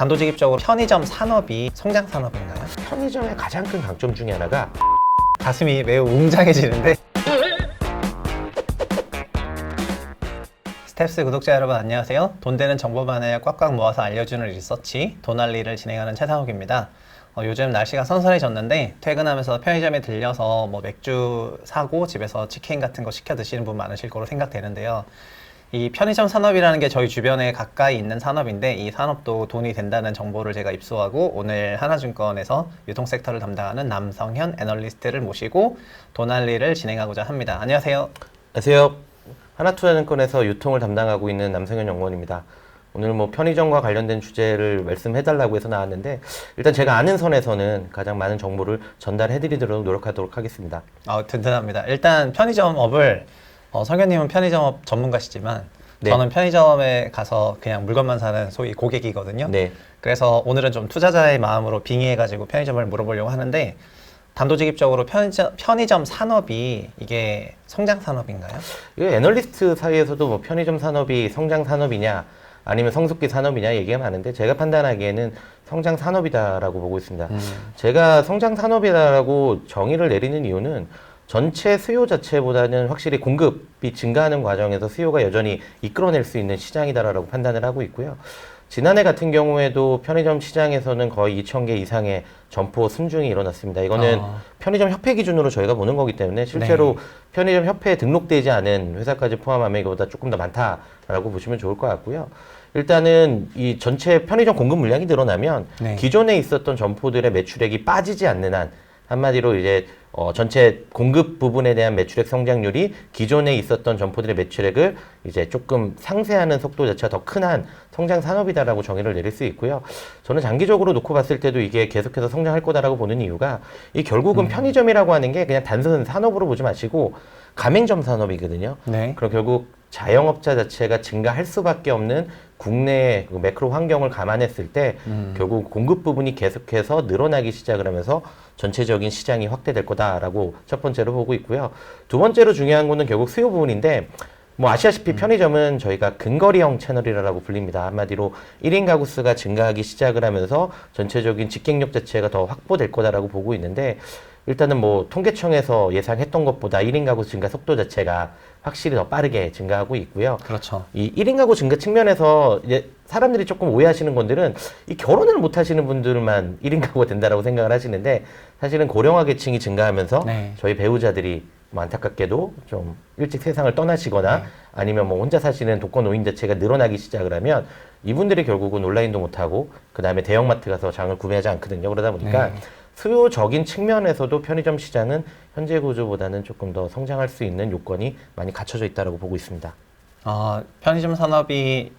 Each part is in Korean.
단도직입적으로 편의점 산업이 성장 산업인가요? 편의점의 가장 큰 강점 중에 하나가 가슴이 매우 웅장해지는데. 스텝스 구독자 여러분 안녕하세요. 돈 되는 정보만을 꽉꽉 모아서 알려주는 리서치 돈알리를 진행하는 최상욱입니다. 요즘 날씨가 선선해졌는데 퇴근하면서 편의점에 들려서 뭐 맥주 사고 집에서 치킨 같은 거 시켜 드시는 분 많으실 거로 생각되는데요. 이 편의점 산업이라는 게 저희 주변에 가까이 있는 산업인데 이 산업도 돈이 된다는 정보를 제가 입수하고 오늘 하나증권에서 유통섹터를 담당하는 남성현 애널리스트를 모시고 돈알리를 진행하고자 합니다. 안녕하세요. 안녕하세요. 하나투자증권에서 유통을 담당하고 있는 남성현 연구원입니다. 오늘 뭐 편의점과 관련된 주제를 말씀해달라고 해서 나왔는데 일단 제가 아는 선에서는 가장 많은 정보를 전달해드리도록 노력하도록 하겠습니다. 든든합니다. 일단 편의점업을 성현님은 편의점업 전문가시지만 네. 저는 편의점에 가서 그냥 물건만 사는 소위 고객이거든요. 네. 그래서 오늘은 좀 투자자의 마음으로 빙의해가지고 편의점을 물어보려고 하는데 단도직입적으로 편의점 산업이 이게 성장 산업인가요? 이 애널리스트 사이에서도 뭐 편의점 산업이 성장 산업이냐 아니면 성숙기 산업이냐 얘기가 많은데 제가 판단하기에는 성장 산업이다라고 보고 있습니다. 제가 성장 산업이다라고 정의를 내리는 이유는 전체 수요 자체보다는 확실히 공급이 증가하는 과정에서 수요가 여전히 이끌어낼 수 있는 시장이다라고 판단을 하고 있고요. 지난해 같은 경우에도 편의점 시장에서는 거의 2,000개 이상의 점포 순증이 일어났습니다. 이거는 편의점 협회 기준으로 저희가 보는 거기 때문에 실제로 네. 편의점 협회에 등록되지 않은 회사까지 포함하면 이거보다 조금 더 많다라고 보시면 좋을 것 같고요. 일단은 이 전체 편의점 공급 물량이 늘어나면 네. 기존에 있었던 점포들의 매출액이 빠지지 않는 한 한마디로 이제 전체 공급 부분에 대한 매출액 성장률이 기존에 있었던 점포들의 매출액을 이제 조금 상쇄하는 속도 자체가 더 큰 한 성장 산업이다라고 정의를 내릴 수 있고요. 저는 장기적으로 놓고 봤을 때도 이게 계속해서 성장할 거다라고 보는 이유가 이 결국은 편의점이라고 하는 게 그냥 단순 산업으로 보지 마시고 가맹점 산업이거든요. 네. 그럼 결국 자영업자 자체가 증가할 수밖에 없는 국내의 그 매크로 환경을 감안했을 때 결국 공급 부분이 계속해서 늘어나기 시작을 하면서 전체적인 시장이 확대될 거다라고 첫 번째로 보고 있고요. 두 번째로 중요한 거는 결국 수요 부분인데 뭐 아시다시피 편의점은 저희가 근거리형 채널이라고 불립니다. 한마디로 1인 가구 수가 증가하기 시작을 하면서 전체적인 직갱력 자체가 더 확보될 거다라고 보고 있는데 일단은 뭐 통계청에서 예상했던 것보다 1인 가구 증가 속도 자체가 확실히 더 빠르게 증가하고 있고요. 그렇죠. 이 1인 가구 증가 측면에서 이제 사람들이 조금 오해하시는 분들은 이 결혼을 못 하시는 분들만 1인 가구가 된다라고 생각을 하시는데 사실은 고령화 계층이 증가하면서 네. 저희 배우자들이 뭐 안타깝게도 좀 일찍 세상을 떠나시거나 네. 아니면 뭐 혼자 사시는 독거노인 자체가 늘어나기 시작을 하면 이분들이 결국은 온라인도 못하고 그 다음에 대형마트 가서 장을 구매하지 않거든요. 그러다 보니까 네. 수요적인 측면에서도 편의점 시장은 현재 구조보다는 조금 더 성장할 수 있는 요건이 많이 갖춰져 있다고 보고 있습니다. 편의점 산업이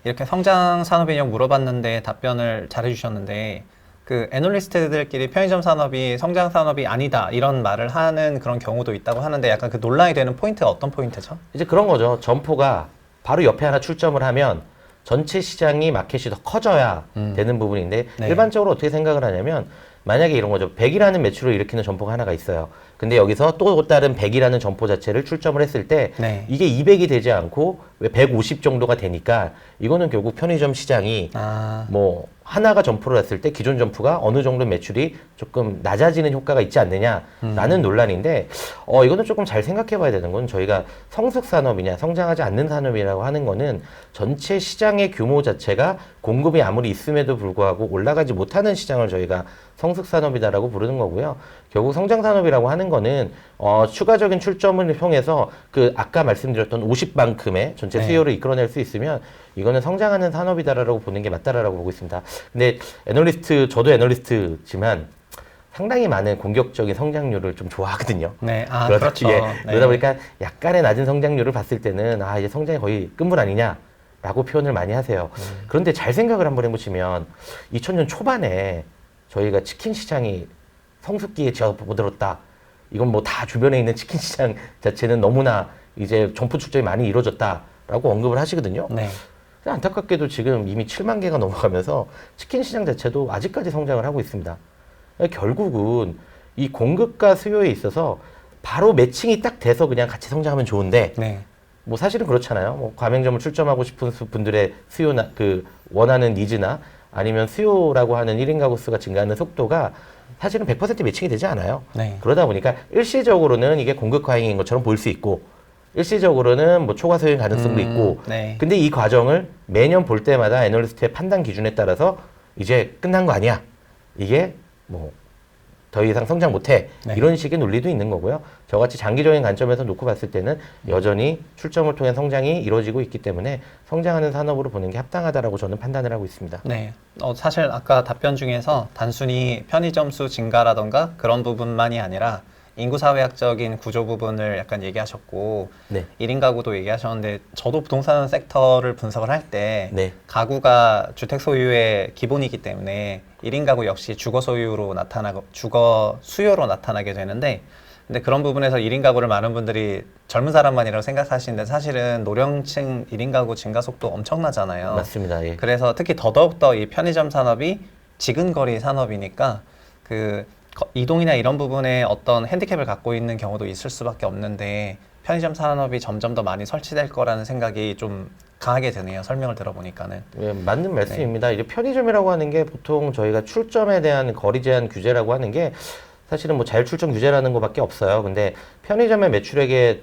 이렇게 성장 산업이냐고 물어봤는데 답변을 잘해주셨는데 그 애널리스트들끼리 편의점 산업이 성장 산업이 아니다 이런 말을 하는 그런 경우도 있다고 하는데 약간 그 논란이 되는 포인트가 어떤 포인트죠? 이제 그런 거죠. 점포가 바로 옆에 하나 출점을 하면 전체 시장이 마켓이 더 커져야 되는 부분인데 네. 일반적으로 어떻게 생각을 하냐면 만약에 이런 거죠. 100이라는 매출을 일으키는 점포가 하나가 있어요. 근데 여기서 또 다른 100이라는 점포 자체를 출점을 했을 때 네. 이게 200이 되지 않고 왜 150 정도가 되니까 이거는 결국 편의점 시장이 뭐 하나가 점포를 했을 때 기존 점포가 어느 정도 매출이 조금 낮아지는 효과가 있지 않느냐라는 논란인데 이거는 조금 잘 생각해 봐야 되는 건 저희가 성숙 산업이냐 성장하지 않는 산업이라고 하는 거는 전체 시장의 규모 자체가 공급이 아무리 있음에도 불구하고 올라가지 못하는 시장을 저희가 성숙 산업이다라고 부르는 거고요. 결국 성장 산업이라고 하는 거는 추가적인 출점을 통해서 그 아까 말씀드렸던 50만큼의 전체 네. 수요를 이끌어낼 수 있으면 이거는 성장하는 산업이다라고 보는 게 맞다라고 보고 있습니다. 근데 저도 애널리스트지만 상당히 많은 공격적인 성장률을 좀 좋아하거든요. 네, 그렇죠. 네. 그러다 보니까 약간의 낮은 성장률을 봤을 때는 이제 성장이 거의 끝물 아니냐라고 표현을 많이 하세요. 그런데 잘 생각을 한번 해보시면 2000년 초반에 저희가 치킨 시장이 성숙기에 접어들었다. 이건 뭐 다 주변에 있는 치킨 시장 자체는 너무나 이제 점포 출점이 많이 이루어졌다라고 언급을 하시거든요. 네. 안타깝게도 지금 이미 7만 개가 넘어가면서 치킨 시장 자체도 아직까지 성장을 하고 있습니다. 결국은 이 공급과 수요에 있어서 바로 매칭이 딱 돼서 그냥 같이 성장하면 좋은데 네. 뭐 사실은 그렇잖아요. 뭐 가맹점을 출점하고 싶은 분들의 수요나 그 원하는 니즈나 아니면 수요라고 하는 1인 가구 수가 증가하는 속도가 사실은 100% 매칭이 되지 않아요. 네. 그러다 보니까 일시적으로는 이게 공급 과잉인 것처럼 보일 수 있고 일시적으로는 뭐 초과 소요인 가능성도 있고 네. 근데 이 과정을 매년 볼 때마다 애널리스트의 판단 기준에 따라서 이제 끝난 거 아니야. 이게 뭐 더 이상 성장 못해. 네. 이런 식의 논리도 있는 거고요. 저같이 장기적인 관점에서 놓고 봤을 때는 여전히 출점을 통한 성장이 이루어지고 있기 때문에 성장하는 산업으로 보는 게 합당하다라고 저는 판단을 하고 있습니다. 네. 사실 아까 답변 중에서 단순히 편의점 수 증가라던가 그런 부분만이 아니라 인구 사회학적인 구조 부분을 약간 얘기하셨고 네. 1인 가구도 얘기하셨는데 저도 부동산 섹터를 분석을 할 때 네. 가구가 주택 소유의 기본이기 때문에 1인 가구 역시 주거 소유로 나타나고 주거 수요로 나타나게 되는데 근데 그런 부분에서 1인 가구를 많은 분들이 젊은 사람만이라고 생각하시는데 사실은 노령층 1인 가구 증가 속도 엄청나잖아요. 맞습니다. 예. 그래서 특히 더더욱더 이 편의점 산업이 지근거리 산업이니까 그 이동이나 이런 부분에 어떤 핸디캡을 갖고 있는 경우도 있을 수밖에 없는데 편의점 산업이 점점 더 많이 설치될 거라는 생각이 좀 강하게 드네요. 설명을 들어보니까는. 예, 맞는 말씀입니다. 이제 편의점이라고 하는 게 보통 저희가 출점에 대한 거리 제한 규제라고 하는 게 사실은 뭐 자율 출점 규제라는 것밖에 없어요. 근데 편의점의 매출액에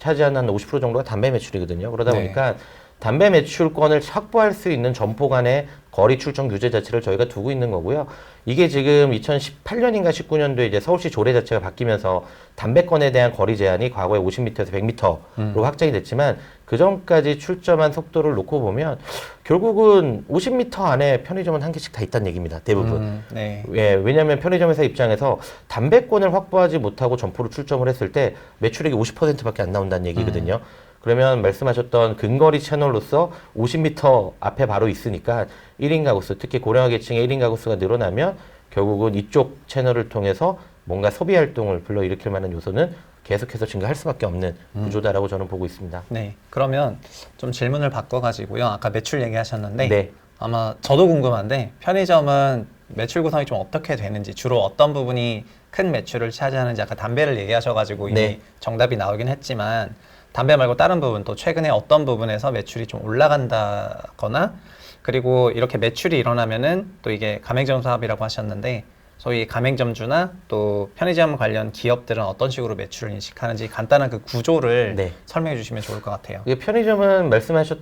차지하는 한 50% 정도가 담배 매출이거든요. 그러다 네. 보니까 담배 매출권을 확보할 수 있는 점포 간의 거리 출점 규제 자체를 저희가 두고 있는 거고요. 이게 지금 2018년인가 19년도에 이제 서울시 조례 자체가 바뀌면서 담배권에 대한 거리 제한이 과거에 50m에서 100m로 확장이 됐지만 그 전까지 출점한 속도를 놓고 보면 결국은 50m 안에 편의점은 한 개씩 다 있다는 얘기입니다. 대부분. 네. 예, 왜냐하면 편의점 회사 입장에서 담배권을 확보하지 못하고 점포로 출점을 했을 때 매출액이 50%밖에 안 나온다는 얘기거든요. 그러면 말씀하셨던 근거리 채널로서 50m 앞에 바로 있으니까 1인 가구 수, 특히 고령화 계층의 1인 가구 수가 늘어나면 결국은 이쪽 채널을 통해서 뭔가 소비 활동을 불러일으킬 만한 요소는 계속해서 증가할 수밖에 없는 구조다라고 저는 보고 있습니다. 네. 그러면 좀 질문을 바꿔가지고요. 아까 매출 얘기하셨는데 네. 아마 저도 궁금한데 편의점은 매출 구성이 좀 어떻게 되는지 주로 어떤 부분이 큰 매출을 차지하는지 아까 담배를 얘기하셔가지고 이미 네. 정답이 나오긴 했지만 담배 말고 다른 부분 또 최근에 어떤 부분에서 매출이 좀 올라간다거나 그리고 이렇게 매출이 일어나면은 또 이게 가맹점 사업이라고 하셨는데 소위 가맹점주나 또 편의점 관련 기업들은 어떤 식으로 매출을 인식하는지 간단한 그 구조를 네. 설명해 주시면 좋을 것 같아요. 이게 편의점은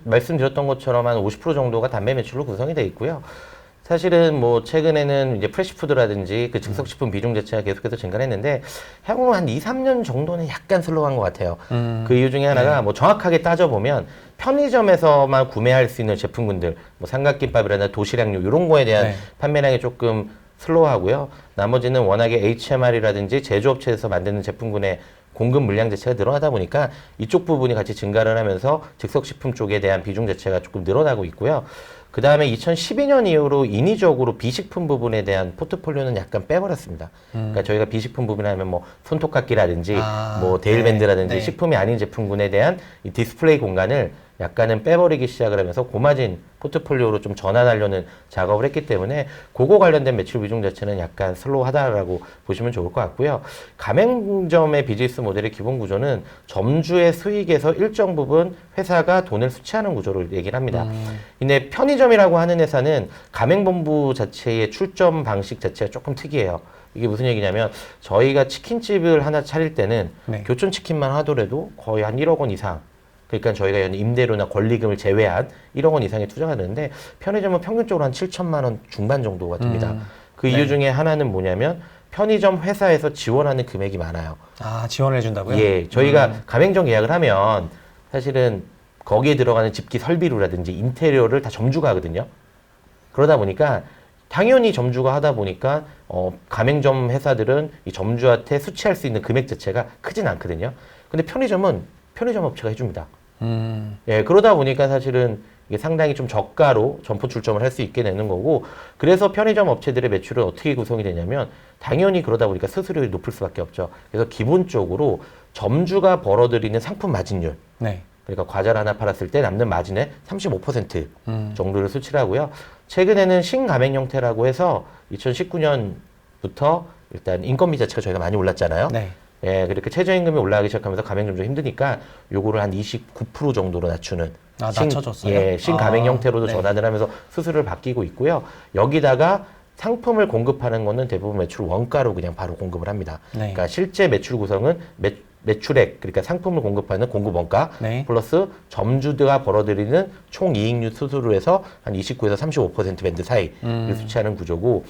말씀드렸던 것처럼 한 50% 정도가 담배 매출로 구성이 돼 있고요. 사실은 뭐 최근에는 이제 프레시푸드라든지 그 즉석식품 비중 자체가 계속해서 증가를 했는데 향후 한 2, 3년 정도는 약간 슬로우한 것 같아요. 그 이유 중에 하나가 뭐 정확하게 따져보면 편의점에서만 구매할 수 있는 제품군들, 뭐 삼각김밥이라든지 도시락류 이런 거에 대한 네. 판매량이 조금 슬로우하고요. 나머지는 워낙에 HMR이라든지 제조업체에서 만드는 제품군의 공급 물량 자체가 늘어나다 보니까 이쪽 부분이 같이 증가를 하면서 즉석식품 쪽에 대한 비중 자체가 조금 늘어나고 있고요. 그 다음에 2012년 이후로 인위적으로 비식품 부분에 대한 포트폴리오는 약간 빼버렸습니다. 그러니까 저희가 비식품 부분하면 뭐 손톱깎이라든지 뭐 데일밴드라든지 네. 식품이 아닌 제품군에 대한 이 디스플레이 공간을 약간은 빼버리기 시작을 하면서 고마진 포트폴리오로 좀 전환하려는 작업을 했기 때문에 그거 관련된 매출 비중 자체는 약간 슬로우하다라고 보시면 좋을 것 같고요. 가맹점의 비즈니스 모델의 기본 구조는 점주의 수익에서 일정 부분 회사가 돈을 수취하는 구조를 얘기를 합니다. 근데 편의점이라고 하는 회사는 가맹본부 자체의 출점 방식 자체가 조금 특이해요. 이게 무슨 얘기냐면 저희가 치킨집을 하나 차릴 때는 네. 교촌치킨만 하더라도 거의 한 1억 원 이상 그러니까 저희가 임대료나 권리금을 제외한 1억 원 이상의 투자가 되는데 편의점은 평균적으로 한 7천만 원 중반 정도가 됩니다. 그 이유 중에 하나는 뭐냐면 편의점 회사에서 지원하는 금액이 많아요. 아, 지원을 해준다고요? 예, 저희가 가맹점 계약을 하면 사실은 거기에 들어가는 집기 설비료라든지 인테리어를 다 점주가 하거든요. 그러다 보니까 당연히 점주가 하다 보니까 가맹점 회사들은 이 점주한테 수취할 수 있는 금액 자체가 크진 않거든요. 근데 편의점은 편의점 업체가 해줍니다. 예, 그러다 보니까 사실은 이게 상당히 좀 저가로 점포 출점을 할 수 있게 되는 거고, 그래서 편의점 업체들의 매출은 어떻게 구성이 되냐면, 당연히 그러다 보니까 수수료율이 높을 수밖에 없죠. 그래서 기본적으로 점주가 벌어들이는 상품 마진율, 네. 그러니까 과자를 하나 팔았을 때 남는 마진의 35% 정도를 수치를 하고요. 최근에는 신가맹 형태라고 해서 2019년부터 일단 인건비 자체가 저희가 많이 올랐잖아요. 네. 예, 그렇게 최저임금이 올라가기 시작하면서 가맹점 좀 힘드니까 요거를 한 29% 정도로 낮추는 낮춰줬어요? 예, 신가맹 형태로도 네. 전환을 하면서 수수료를 바뀌고 있고요. 여기다가 상품을 공급하는 거는 대부분 매출 원가로 그냥 바로 공급을 합니다. 네. 그러니까 실제 매출 구성은 매출액, 그러니까 상품을 공급하는 공급 원가 네. 플러스 점주가 벌어들이는 총 이익률 수수료에서 한 29에서 35% 밴드 사이를 수치하는 구조고,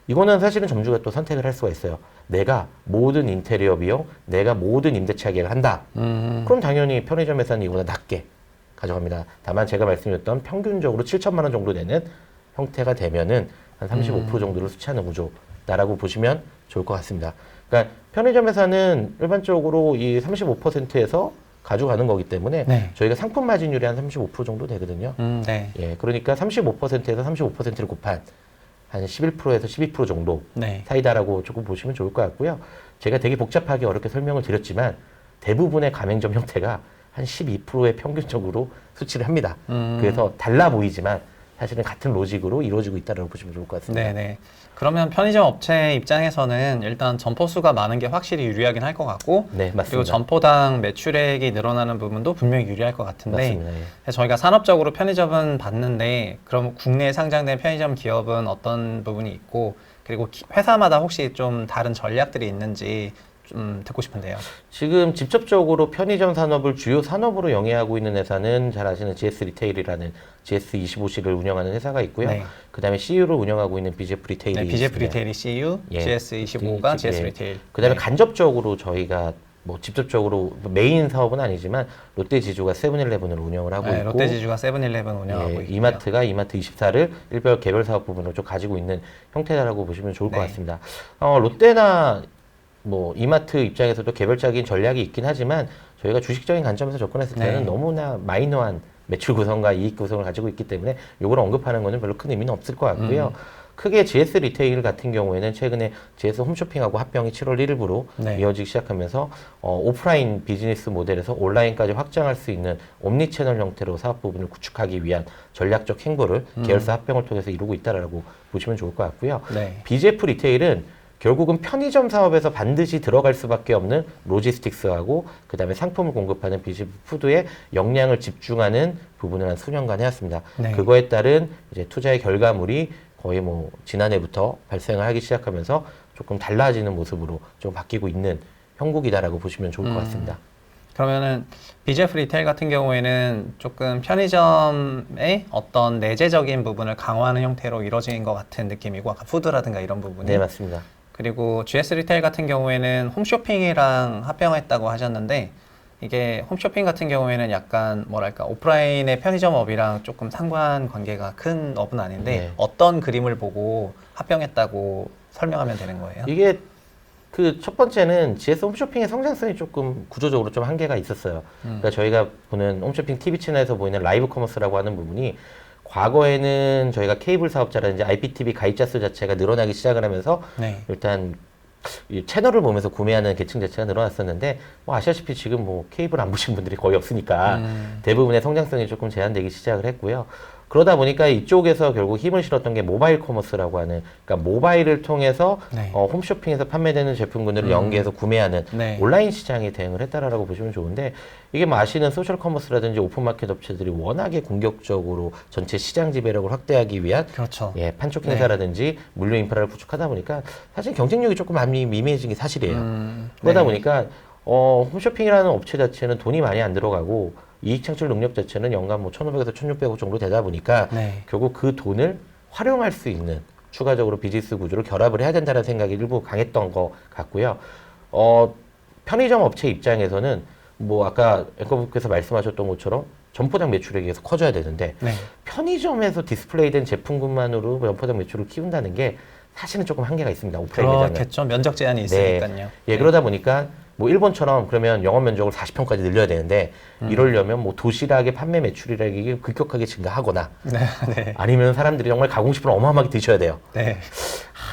이거는 사실은 점주가 또 선택을 할 수가 있어요. 내가 모든 인테리어 비용, 내가 모든 임대차 계약을 한다. 그럼 당연히 편의점에서는 이거보다 낮게 가져갑니다. 다만 제가 말씀드렸던 평균적으로 7천만 원 정도 되는 형태가 되면은 한 35% 정도를 수치하는 구조다라고 보시면 좋을 것 같습니다. 그러니까 편의점에서는 일반적으로 이 35%에서 가져가는 거기 때문에 네. 저희가 상품 마진율이 한 35% 정도 되거든요. 네. 예, 그러니까 35%에서 35%를 곱한 한 11%에서 12% 정도 네. 사이다라고 조금 보시면 좋을 것 같고요. 제가 되게 복잡하게 어렵게 설명을 드렸지만 대부분의 가맹점 형태가 한 12%의 평균적으로 수치를 합니다. 그래서 달라 보이지만 사실은 같은 로직으로 이루어지고 있다고 보시면 좋을 것 같습니다. 네네. 그러면 편의점 업체 입장에서는 일단 점포 수가 많은 게 확실히 유리하긴 할 것 같고, 네, 맞습니다. 그리고 점포당 매출액이 늘어나는 부분도 분명히 유리할 것 같은데, 맞습니다. 예. 그래서 저희가 산업적으로 편의점은 봤는데, 그럼 국내에 상장된 편의점 기업은 어떤 부분이 있고, 그리고 회사마다 혹시 좀 다른 전략들이 있는지 좀 듣고 싶은데요. 지금 직접적으로 편의점 산업을 주요 산업으로 영위하고 있는 회사는 잘 아시는 GS 리테일이라는 GS25C를 운영하는 회사가 있고요. 네. 그다음에 CU를 운영하고 있는 BJF 리테일이 네, BJF 있습니다. 리테일이 CU, 예. GS25가 GS 예. 리테일. 그다음에 네. 간접적으로 저희가 뭐 직접적으로 메인 사업은 아니지만 롯데지주가 세븐일레븐을 운영을 하고 네, 있고, 롯데지주가 세븐일레븐 운영하고 예, 있고요. 이마트가 이마트24를 일별 개별 사업 부분으로 좀 가지고 있는 형태다라고 보시면 좋을 것 네. 같습니다. 롯데나 뭐 이마트 입장에서도 개별적인 전략이 있긴 하지만 저희가 주식적인 관점에서 접근했을 때는 네. 너무나 마이너한 매출 구성과 이익 구성을 가지고 있기 때문에 이걸 언급하는 것은 별로 큰 의미는 없을 것 같고요. 크게 GS 리테일 같은 경우에는 최근에 GS 홈쇼핑하고 합병이 7월 1일부로 네. 이어지기 시작하면서 오프라인 비즈니스 모델에서 온라인까지 확장할 수 있는 옴니채널 형태로 사업 부분을 구축하기 위한 전략적 행보를 계열사 합병을 통해서 이루고 있다라고 보시면 좋을 것 같고요. 네. BJF 리테일은 결국은 편의점 사업에서 반드시 들어갈 수밖에 없는 로지스틱스하고 그다음에 상품을 공급하는 BJF 푸드의 역량을 집중하는 부분을 한 수년간 해왔습니다. 네. 그거에 따른 이제 투자의 결과물이 거의 뭐 지난해부터 발생을 하기 시작하면서 조금 달라지는 모습으로 좀 바뀌고 있는 형국이다라고 보시면 좋을 것 같습니다. 그러면은 BJF 리테일 같은 경우에는 조금 편의점의 어떤 내재적인 부분을 강화하는 형태로 이루어진 것 같은 느낌이고, 아까 푸드라든가 이런 부분이. 네, 맞습니다. 그리고 GS 리테일 같은 경우에는 홈쇼핑이랑 합병했다고 하셨는데, 이게 홈쇼핑 같은 경우에는 약간 뭐랄까 오프라인의 편의점업이랑 조금 상관관계가 큰 업은 아닌데 네. 어떤 그림을 보고 합병했다고 설명하면 되는 거예요? 이게 그 첫 번째는 GS 홈쇼핑의 성장성이 조금 구조적으로 좀 한계가 있었어요. 그러니까 저희가 보는 홈쇼핑 TV 채널에서 보이는 라이브 커머스라고 하는 부분이 과거에는 저희가 케이블 사업자라든지 IPTV 가입자 수 자체가 늘어나기 시작을 하면서 네. 일단 이 채널을 보면서 구매하는 계층 자체가 늘어났었는데 뭐 아시다시피 지금 뭐 케이블 안 보신 분들이 거의 없으니까 대부분의 성장성이 조금 제한되기 시작을 했고요. 그러다 보니까 이쪽에서 결국 힘을 실었던 게 모바일 커머스라고 하는, 그러니까 모바일을 통해서 네. 홈쇼핑에서 판매되는 제품군들을 연계해서 구매하는 네. 온라인 시장이 대응을 했다라고 보시면 좋은데, 이게 뭐 아시는 소셜 커머스라든지 오픈마켓 업체들이 워낙에 공격적으로 전체 시장 지배력을 확대하기 위한 그렇죠. 예, 판촉 행사라든지 물류 인프라를 구축하다 보니까 사실 경쟁력이 조금 많이 미미해진 게 사실이에요. 그러다 네. 보니까 홈쇼핑이라는 업체 자체는 돈이 많이 안 들어가고 이익 창출 능력 자체는 연간 뭐 1,500에서 1,600억 정도 되다 보니까 네. 결국 그 돈을 활용할 수 있는 추가적으로 비즈니스 구조를 결합을 해야 된다는 생각이 일부 강했던 것 같고요. 편의점 업체 입장에서는 뭐 아까 앵커분께서 말씀하셨던 것처럼 점포당 매출액이 계속 커져야 되는데 네. 편의점에서 디스플레이된 제품군만으로 점포당 매출을 키운다는 게 사실은 조금 한계가 있습니다. 오프라인 매장은. 그렇겠죠. 면적 제한이 있으니까요. 예, 그러다 보니까 뭐 일본처럼 그러면 영업 면적을 40평까지 늘려야 되는데 이러려면 뭐 도시락의 판매 매출이라는 급격하게 증가하거나 네. 네. 아니면 사람들이 정말 가공식품을 어마어마하게 드셔야 돼요. 네.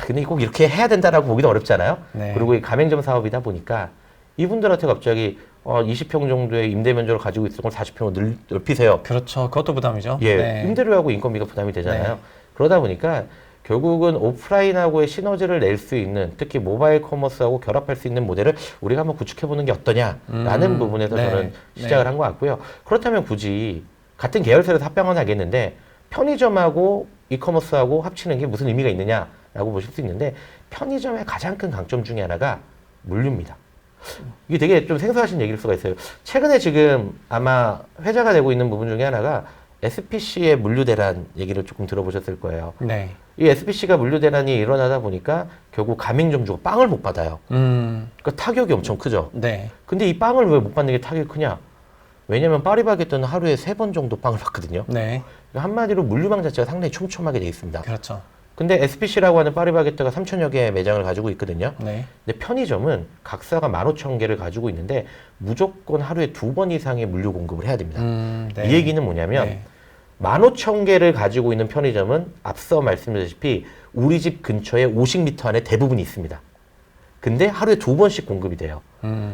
근데 꼭 이렇게 해야 된다라고 보기도 어렵잖아요. 네. 그리고 이 가맹점 사업이다 보니까 이분들한테 갑자기 20평 정도의 임대 면적을 가지고 있을 걸 40평으로 넓히세요. 그렇죠. 그것도 부담이죠. 예, 네. 임대료하고 인건비가 부담이 되잖아요. 네. 그러다 보니까 결국은 오프라인하고의 시너지를 낼 수 있는, 특히 모바일 커머스하고 결합할 수 있는 모델을 우리가 한번 구축해보는 게 어떠냐라는 부분에서 네. 저는 시작을 한 것 같고요. 그렇다면 굳이 같은 계열사에서 합병은 하겠는데 편의점하고 이커머스하고 합치는 게 무슨 의미가 있느냐라고 보실 수 있는데, 편의점의 가장 큰 강점 중에 하나가 물류입니다. 이게 되게 좀 생소하신 얘기일 수가 있어요. 최근에 지금 아마 회자가 되고 있는 부분 중에 하나가 SPC의 물류 대란 얘기를 조금 들어보셨을 거예요. 네. 이 SPC가 물류 대란이 일어나다 보니까 결국 가맹점주가 빵을 못 받아요. 그러니까 타격이 엄청 크죠. 네. 근데 이 빵을 왜 못 받는 게 타격이 크냐? 왜냐면 파리바게뜨는 하루에 3번 정도 빵을 받거든요. 네. 그러니까 한마디로 물류망 자체가 상당히 촘촘하게 돼 있습니다. 그렇죠. 근데 SPC라고 하는 파리바게뜨가 3,000여 개의 매장을 가지고 있거든요. 네. 근데 편의점은 각사가 15,000개를 가지고 있는데 무조건 하루에 2번 이상의 물류 공급을 해야 됩니다. 네. 이 얘기는 뭐냐면 네. 15,000개를 가지고 있는 편의점은 앞서 말씀드렸다시피 우리 집 근처에 50m 안에 대부분이 있습니다. 근데 하루에 2번씩 공급이 돼요.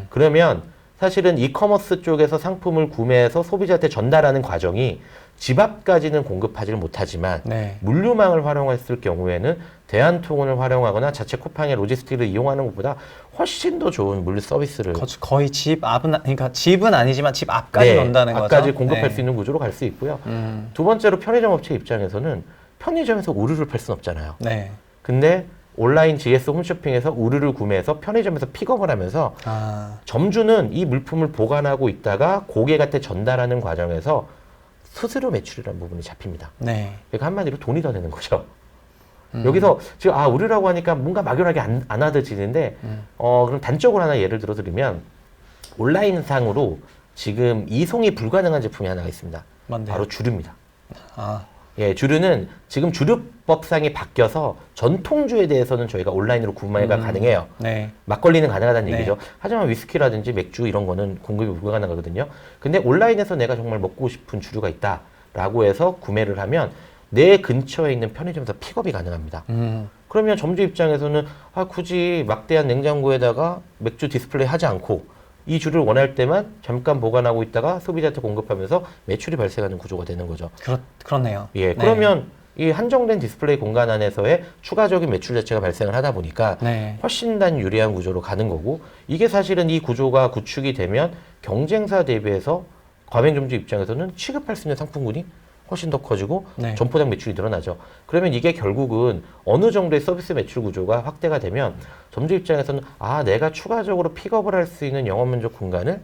그러면 사실은 이커머스 쪽에서 상품을 구매해서 소비자한테 전달하는 과정이 집 앞까지는 공급하지를 못하지만 네. 물류망을 활용했을 경우에는 대한통운을 활용하거나 자체 쿠팡의 로지스틱을 이용하는 것보다 훨씬 더 좋은 물류 서비스를 거의 집 앞은 그러니까 집은 아니지만 집 앞까지 논다는 거죠. 앞까지 공급할 네. 수 있는 구조로 갈 수 있고요. 두 번째로 편의점 업체 입장에서는 편의점에서 우르를 팔 수는 없잖아요. 네. 근데 온라인 GS 홈쇼핑에서 우르를 구매해서 편의점에서 픽업을 하면서 점주는 이 물품을 보관하고 있다가 고객한테 전달하는 과정에서 수수료 매출이라는 부분이 잡힙니다. 네. 그러니까 한마디로 돈이 더 되는 거죠. 여기서 지금 우르라고 하니까 뭔가 막연하게 안 와닿지는데 그럼 단적으로 하나 예를 들어 드리면 온라인상으로 지금 이송이 불가능한 제품이 하나가 있습니다. 뭔데요? 바로 주류입니다. 아, 예, 주류는 지금 주류법상이 바뀌어서 전통주에 대해서는 저희가 온라인으로 구매가 가능해요. 네. 막걸리는 가능하다는 네. 얘기죠. 하지만 위스키라든지 맥주 이런 거는 공급이 불가능하거든요. 근데 온라인에서 내가 정말 먹고 싶은 주류가 있다라고 해서 구매를 하면 내 근처에 있는 편의점에서 픽업이 가능합니다. 그러면 점주 입장에서는 굳이 막대한 냉장고에다가 맥주 디스플레이 하지 않고 이 주를 원할 때만 잠깐 보관하고 있다가 소비자한테 공급하면서 매출이 발생하는 구조가 되는 거죠. 그렇네요. 예, 네. 그러면 이 한정된 디스플레이 공간 안에서의 추가적인 매출 자체가 발생을 하다 보니까 네. 훨씬 더 유리한 구조로 가는 거고, 이게 사실은 이 구조가 구축이 되면 경쟁사 대비해서 가맹점주 입장에서는 취급할 수 있는 상품군이 훨씬 더 커지고 네. 점포당 매출이 늘어나죠. 그러면 이게 결국은 어느 정도의 서비스 매출 구조가 확대가 되면 점주 입장에서는 내가 추가적으로 픽업을 할 수 있는 영업 면적 공간을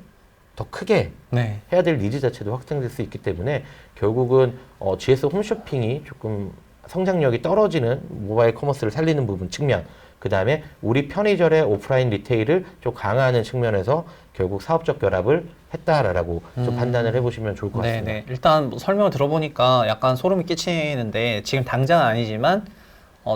더 크게 네. 해야 될 니즈 자체도 확장될 수 있기 때문에 결국은 GS 홈쇼핑이 조금 성장력이 떨어지는 모바일 커머스를 살리는 부분 측면, 그 다음에 우리 편의점의 오프라인 리테일을 좀 강화하는 측면에서 결국 사업적 결합을 했다라고 좀 판단을 해보시면 좋을 것 같습니다. 네. 일단 뭐 설명을 들어보니까 약간 소름이 끼치는데 지금 당장은 아니지만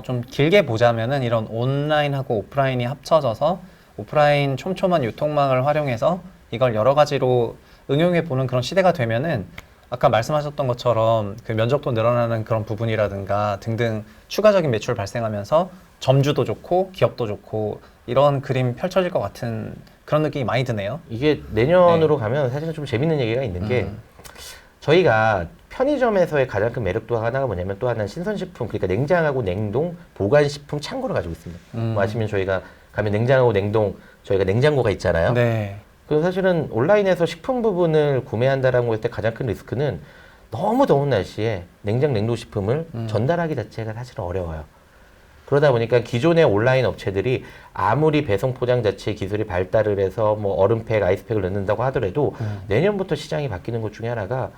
좀 길게 보자면은 이런 온라인하고 오프라인이 합쳐져서 오프라인 촘촘한 유통망을 활용해서 이걸 여러 가지로 응용해 보는 그런 시대가 되면은 아까 말씀하셨던 것처럼 그 면적도 늘어나는 그런 부분이라든가 등등 추가적인 매출 발생하면서 점주도 좋고 기업도 좋고 이런 그림 펼쳐질 것 같은 그런 느낌이 많이 드네요. 이게 내년으로 가면 사실은 좀 재밌는 얘기가 있는 게 저희가 편의점에서의 가장 큰 매력도 하나가 뭐냐면 또 하나는 신선식품, 그러니까 냉장하고 냉동 보관식품 창고를 가지고 있습니다. 뭐 아시면 저희가 가면 냉장하고 냉동 저희가 냉장고가 있잖아요. 네. 그 사실은 온라인에서 식품 부분을 구매한다라고 했을 때 가장 큰 리스크는 너무 더운 날씨에 냉장 냉동식품을 전달하기 자체가 사실은 어려워요. 그러다 보니까 기존의 온라인 업체들이 아무리 배송 포장 자체 기술이 발달을 해서 뭐 얼음팩, 아이스팩을 넣는다고 하더라도 내년부터 시장이 바뀌는 것 중에 하나가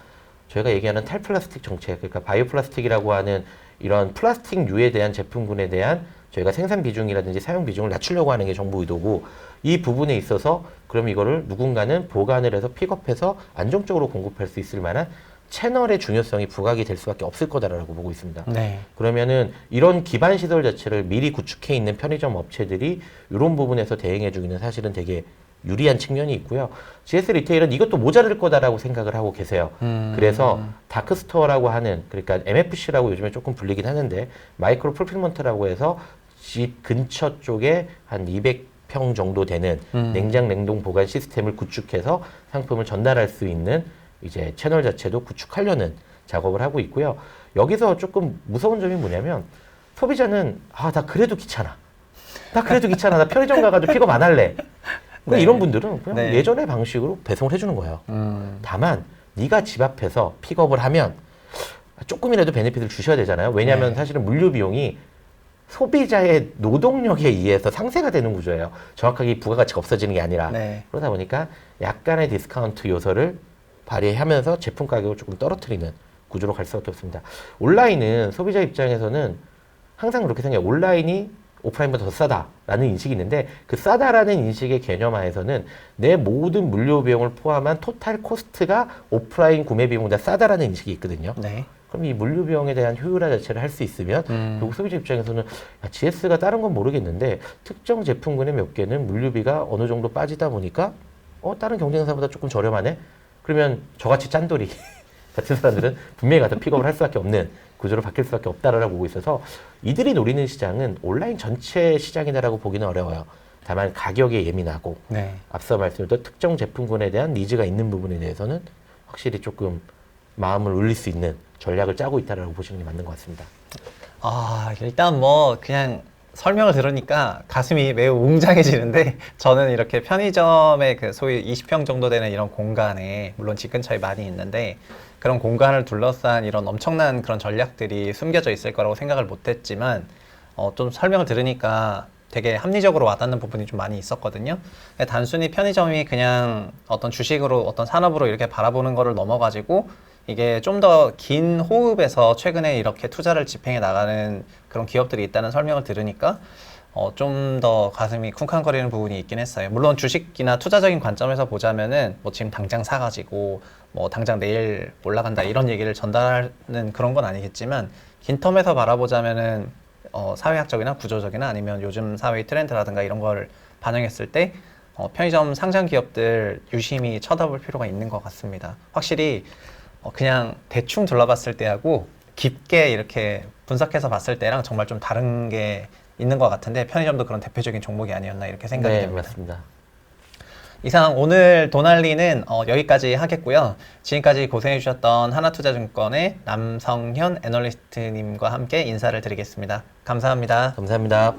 저희가 얘기하는 탈플라스틱 정책, 그러니까 바이오플라스틱이라고 하는 이런 플라스틱류에 대한 제품군에 대한 저희가 생산 비중이라든지 사용 비중을 낮추려고 하는 게 정부 의도고, 이 부분에 있어서 그럼 이거를 누군가는 보관을 해서 픽업해서 안정적으로 공급할 수 있을 만한 채널의 중요성이 부각이 될 수밖에 없을 거다라고 보고 있습니다. 네. 그러면은 이런 기반 시설 자체를 미리 구축해 있는 편의점 업체들이 이런 부분에서 대응해 주기는 사실은 되게 유리한 측면이 있고요. GS 리테일은 이것도 모자랄 거다라고 생각을 하고 계세요. 그래서 다크스토어라고 하는, 그러니까 MFC라고 요즘에 조금 불리긴 하는데 마이크로 풀필먼트라고 해서 집 근처 쪽에 한 200평 정도 되는 냉장 냉동 보관 시스템을 구축해서 상품을 전달할 수 있는 이제 채널 자체도 구축하려는 작업을 하고 있고요. 여기서 조금 무서운 점이 뭐냐면 소비자는 나 그래도 귀찮아. 나 그래도 귀찮아. 나 편의점 가가지고 픽업 안 할래. 네. 이런 분들은 그냥 네. 예전의 방식으로 배송을 해주는 거예요. 다만 네가 집 앞에서 픽업을 하면 조금이라도 베네핏을 주셔야 되잖아요. 왜냐하면 네. 사실은 물류 비용이 소비자의 노동력에 의해서 상쇄가 되는 구조예요. 정확하게 부가가치가 없어지는 게 아니라. 네. 그러다 보니까 약간의 디스카운트 요소를 발휘하면서 제품 가격을 조금 떨어뜨리는 구조로 갈 수밖에 없습니다. 온라인은 소비자 입장에서는 항상 그렇게 생각해요. 온라인이 오프라인보다 더 싸다라는 인식이 있는데 그 싸다라는 인식의 개념하에서는 내 모든 물류 비용을 포함한 토탈 코스트가 오프라인 구매 비용보다 싸다라는 인식이 있거든요. 네. 그럼 이 물류 비용에 대한 효율화 자체를 할 수 있으면 결국 소비자 입장에서는 GS가 다른 건 모르겠는데 특정 제품군의 몇 개는 물류비가 어느 정도 빠지다 보니까 다른 경쟁사보다 조금 저렴하네? 그러면 저같이 짠돌이 같은 사람들은 분명히 가서 픽업을 할 수밖에 없는 구조로 바뀔 수밖에 없다라고 보고 있어서 이들이 노리는 시장은 온라인 전체 시장이다라고 보기는 어려워요. 다만 가격에 예민하고 네. 앞서 말씀드렸던 특정 제품군에 대한 니즈가 있는 부분에 대해서는 확실히 조금 마음을 울릴 수 있는 전략을 짜고 있다라고 보시는 게 맞는 것 같습니다. 일단 뭐 그냥 설명을 들으니까 가슴이 매우 웅장해지는데 저는 이렇게 편의점의 그 소위 20평 정도 되는 이런 공간에 물론 집 근처에 많이 있는데 그런 공간을 둘러싼 이런 엄청난 그런 전략들이 숨겨져 있을 거라고 생각을 못했지만 좀 설명을 들으니까 되게 합리적으로 와닿는 부분이 좀 많이 있었거든요. 단순히 편의점이 그냥 어떤 주식으로 어떤 산업으로 이렇게 바라보는 거를 넘어가지고 이게 좀 더 긴 호흡에서 최근에 이렇게 투자를 집행해 나가는 그런 기업들이 있다는 설명을 들으니까 좀 더 가슴이 쿵쾅거리는 부분이 있긴 했어요. 물론 주식이나 투자적인 관점에서 보자면은 뭐 지금 당장 사가지고 뭐 당장 내일 올라간다 이런 얘기를 전달하는 그런 건 아니겠지만 긴 텀에서 바라보자면은 사회학적이나 구조적이나 아니면 요즘 사회의 트렌드라든가 이런 걸 반영했을 때 편의점 상장 기업들 유심히 쳐다볼 필요가 있는 것 같습니다. 확실히 그냥 대충 둘러봤을 때하고 깊게 이렇게 분석해서 봤을 때랑 정말 좀 다른 게 있는 것 같은데 편의점도 그런 대표적인 종목이 아니었나 이렇게 생각이 네, 됩니다. 맞습니다. 이상 오늘 도날리는 여기까지 하겠고요. 지금까지 고생해 주셨던 하나투자증권의 남성현 애널리스트님과 함께 인사를 드리겠습니다. 감사합니다. 감사합니다.